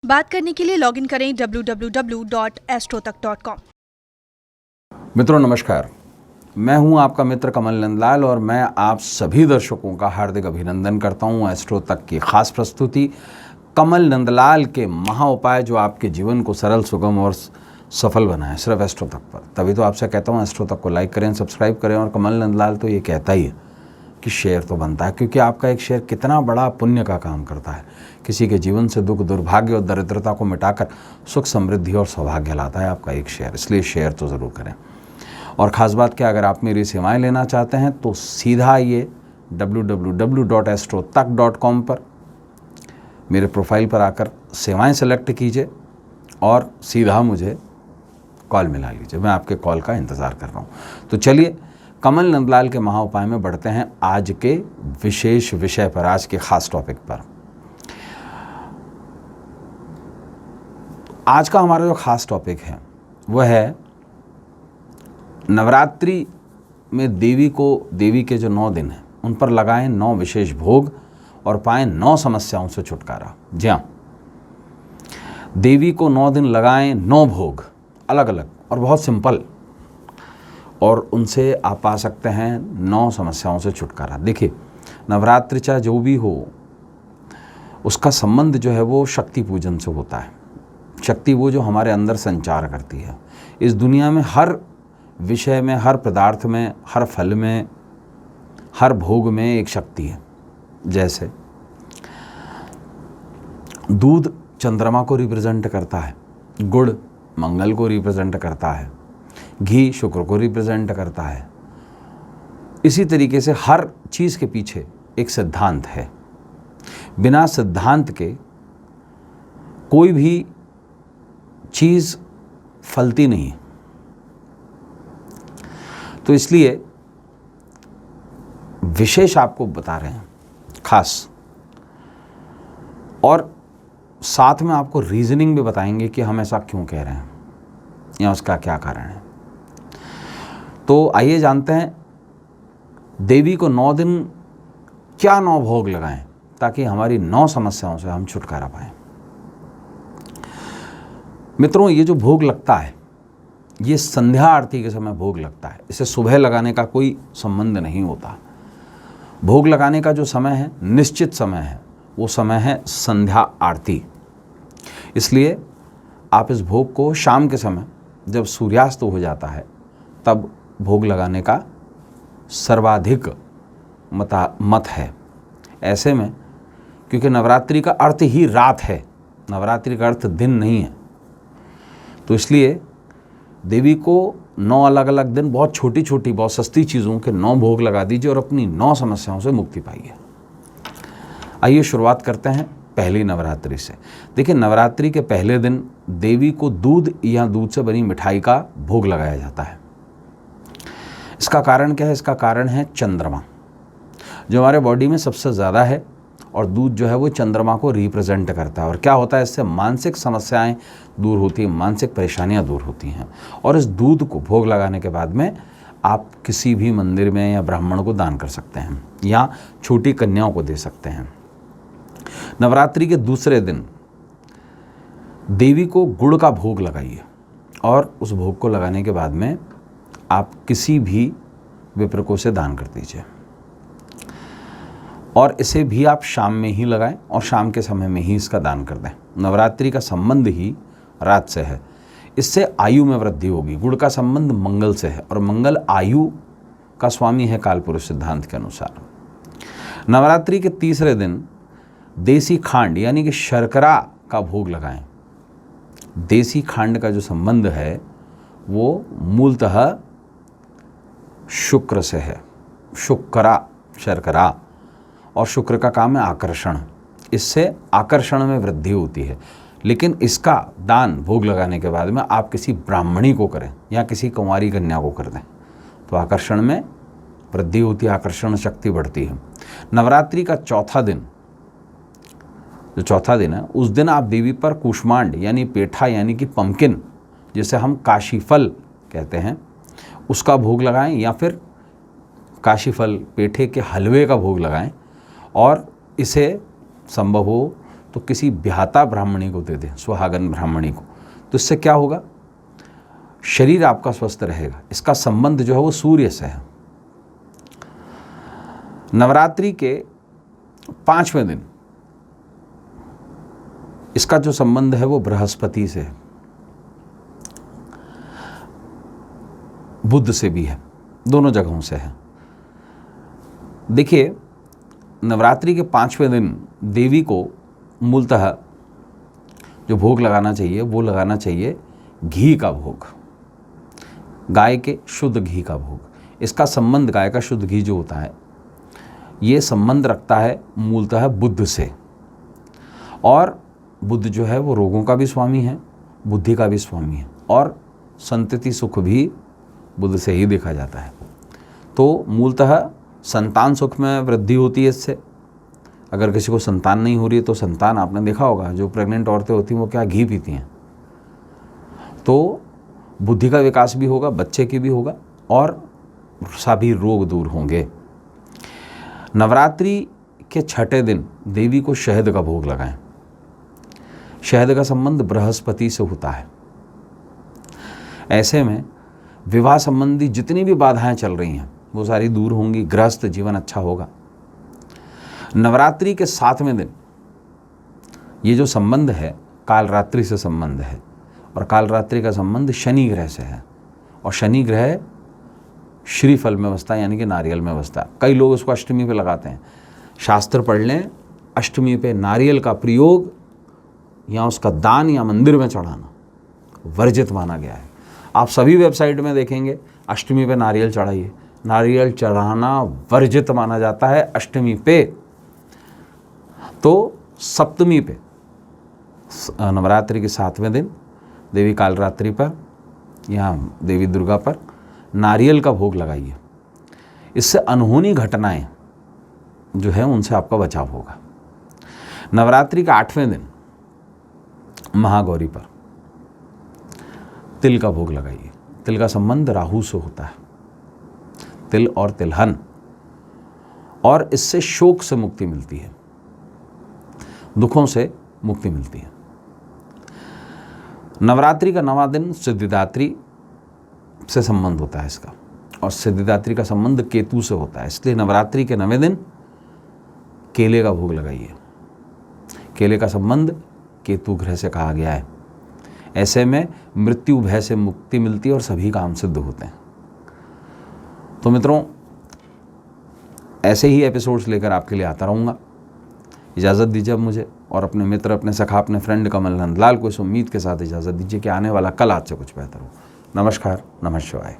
बात करने के लिए लॉगिन करें www.astrotak.com। मित्रों नमस्कार, मैं हूं आपका मित्र कमल नंदलाल और मैं आप सभी दर्शकों का हार्दिक अभिनंदन करता हूं एस्ट्रो तक की खास प्रस्तुति कमल नंदलाल के महा उपाय जो आपके जीवन को सरल, सुगम और सफल बनाए, सिर्फ एस्ट्रो तक पर। तभी तो आपसे कहता हूं एस्ट्रो तक को लाइक करें, सब्सक्राइब करें। और कमल नंदलाल तो ये कहता ही है कि शेयर तो बनता है, क्योंकि आपका एक शेयर कितना बड़ा पुण्य का काम करता है। किसी के जीवन से दुख, दुर्भाग्य और दरिद्रता को मिटाकर सुख, समृद्धि और सौभाग्य लाता है आपका एक शेयर। इसलिए शेयर तो ज़रूर करें। और ख़ास बात क्या, अगर आप मेरी सेवाएं लेना चाहते हैं तो सीधा आइए www.astrotak.com पर, मेरे प्रोफाइल पर आकर सेवाएं सेलेक्ट कीजिए और सीधा मुझे कॉल मिला लीजिए। मैं आपके कॉल का इंतज़ार कर रहा हूँ। तो चलिए कमल नंदलाल के महा उपाय में बढ़ते हैं आज के विशेष विषय पर, आज के खास टॉपिक पर। आज का हमारा जो खास टॉपिक है वह है नवरात्रि में देवी के जो 9 दिन हैं उन पर लगाएं 9 विशेष भोग और पाएं 9 समस्याओं से छुटकारा। जी हाँ, देवी को 9 दिन लगाएं 9 भोग, अलग अलग और बहुत सिंपल, और उनसे आप पा सकते हैं 9 समस्याओं से छुटकारा। देखिए, नवरात्रि चाहे जो भी हो, उसका संबंध जो है वो शक्ति पूजन से होता है। शक्ति वो जो हमारे अंदर संचार करती है। इस दुनिया में हर विषय में, हर पदार्थ में, हर फल में, हर भोग में एक शक्ति है। जैसे दूध चंद्रमा को रिप्रेजेंट करता है, गुड़ मंगल को रिप्रेजेंट करता है, घी शुक्र को रिप्रेजेंट करता है। इसी तरीके से हर चीज़ के पीछे एक सिद्धांत है। बिना सिद्धांत के कोई भी चीज़ फलती नहीं है। तो इसलिए विशेष आपको बता रहे हैं खास, और साथ में आपको रीजनिंग भी बताएंगे कि हम ऐसा क्यों कह रहे हैं या उसका क्या कारण है। तो आइए जानते हैं देवी को 9 दिन क्या 9 भोग लगाएं ताकि हमारी 9 समस्याओं से हम छुटकारा पाएं। मित्रों, ये जो भोग लगता है ये संध्या आरती के समय भोग लगता है। इसे सुबह लगाने का कोई संबंध नहीं होता। भोग लगाने का जो समय है, निश्चित समय है, वो समय है संध्या आरती। इसलिए आप इस भोग को शाम के समय जब सूर्यास्त हो जाता है तब भोग लगाने का सर्वाधिक मत है। ऐसे में, क्योंकि नवरात्रि का अर्थ ही रात है, नवरात्रि का अर्थ दिन नहीं है, तो इसलिए देवी को 9 अलग अलग दिन बहुत छोटी छोटी, बहुत सस्ती चीज़ों के 9 भोग लगा दीजिए और अपनी 9 समस्याओं से मुक्ति पाइए। आइए शुरुआत करते हैं पहली नवरात्रि से। देखिए, नवरात्रि के पहले दिन देवी को दूध या दूध से बनी मिठाई का भोग लगाया जाता है। इसका कारण क्या है? इसका कारण है चंद्रमा, जो हमारे बॉडी में सबसे ज़्यादा है, और दूध जो है वो चंद्रमा को रिप्रेजेंट करता है। और क्या होता है, इससे मानसिक समस्याएं दूर होती हैं, मानसिक परेशानियां दूर होती हैं। और इस दूध को भोग लगाने के बाद में आप किसी भी मंदिर में या ब्राह्मण को दान कर सकते हैं या छोटी कन्याओं को दे सकते हैं। नवरात्रि के दूसरे दिन देवी को गुड़ का भोग लगाइए, और उस भोग को लगाने के बाद में आप किसी भी विप्र को से दान कर दीजिए। और इसे भी आप शाम में ही लगाएं और शाम के समय में ही इसका दान कर दें। नवरात्रि का संबंध ही रात से है, इससे आयु में वृद्धि होगी। गुड़ का संबंध मंगल से है और मंगल आयु का स्वामी है कालपुरुष सिद्धांत के अनुसार। नवरात्रि के तीसरे दिन देसी खांड यानी कि शर्करा का भोग लगाएं। देसी खांड का जो संबंध है वो मूलतः शुक्र से है, शुक्रा, शर्करा, और शुक्र का काम है आकर्षण। इससे आकर्षण में वृद्धि होती है। लेकिन इसका दान भोग लगाने के बाद में आप किसी ब्राह्मणी को करें या किसी कुंवारी कन्या को कर दें तो आकर्षण में वृद्धि होती है, आकर्षण शक्ति बढ़ती है। नवरात्रि का चौथा दिन, जो चौथा दिन है, उस दिन आप देवी पर कूष्मांड यानी पेठा यानी कि पम्पकिन, जिसे हम काशीफल कहते हैं, उसका भोग लगाएं या फिर काशीफल पेठे के हलवे का भोग लगाएं। और इसे संभव हो तो किसी ब्याहता ब्राह्मणी को दे दें, सुहागन ब्राह्मणी को, तो इससे क्या होगा, शरीर आपका स्वस्थ रहेगा। इसका संबंध जो है वो सूर्य से है। नवरात्रि के 5वें दिन इसका जो संबंध है वो बृहस्पति से है, बुध से भी है, दोनों जगहों से है। देखिए, नवरात्रि के 5वें दिन देवी को मूलतः जो भोग लगाना चाहिए वो लगाना चाहिए घी का भोग, गाय के शुद्ध घी का भोग। इसका संबंध, गाय का शुद्ध घी जो होता है ये संबंध रखता है मूलतः बुध से, और बुध जो है वो रोगों का भी स्वामी है, बुद्धि का भी स्वामी है, और संतति सुख भी बुध से ही देखा जाता है। तो मूलतः संतान सुख में वृद्धि होती है इससे। अगर किसी को संतान नहीं हो रही है तो संतान, आपने देखा होगा जो प्रेग्नेंट औरतें होती हैं वो क्या घी पीती हैं, तो बुद्धि का विकास भी होगा, बच्चे की भी होगा, और सभी रोग दूर होंगे। नवरात्रि के 6ठे दिन देवी को शहद का भोग लगाएं। शहद का संबंध बृहस्पति से होता है। ऐसे में विवाह संबंधी जितनी भी बाधाएं चल रही हैं वो सारी दूर होंगी, गृहस्थ जीवन अच्छा होगा। नवरात्रि के 7वें दिन ये जो संबंध है काल रात्रि से संबंध है, और काल रात्रि का संबंध शनि ग्रह से है, और शनि ग्रह श्रीफल में बसता है, यानी कि नारियल में बसता है। कई लोग उसको अष्टमी पे लगाते हैं। शास्त्र पढ़ लें, अष्टमी पे नारियल का प्रयोग या उसका दान या मंदिर में चढ़ाना वर्जित माना गया है। आप सभी वेबसाइट में देखेंगे अष्टमी पे नारियल चढ़ाइए, नारियल चढ़ाना वर्जित माना जाता है अष्टमी पे। तो सप्तमी पे, नवरात्रि के 7वें दिन देवी कालरात्रि पर या देवी दुर्गा पर नारियल का भोग लगाइए। इससे अनहोनी घटनाएं जो है उनसे आपका बचाव होगा। नवरात्रि का 8वें दिन महागौरी पर तिल का भोग लगाइए। तिल का संबंध राहु से होता है, तिल और तिलहन, और इससे शोक से मुक्ति मिलती है, दुखों से मुक्ति मिलती है। नवरात्रि का 9वां दिन सिद्धिदात्री से संबंध होता है इसका, और सिद्धिदात्री का संबंध केतु से होता है। इसलिए नवरात्रि के 9वें दिन केले का भोग लगाइए। केले का संबंध केतु ग्रह से कहा गया है। ऐसे में मृत्यु भय से मुक्ति मिलती है और सभी काम सिद्ध होते हैं। तो मित्रों, ऐसे ही एपिसोड्स लेकर आपके लिए आता रहूँगा। इजाज़त दीजिए अब मुझे, और अपने मित्र, अपने सखा, अपने फ्रेंड कमल नंदलाल को इस उम्मीद के साथ इजाज़त दीजिए कि आने वाला कल आज से कुछ बेहतर हो। नमस्कार, नमः शिवाय।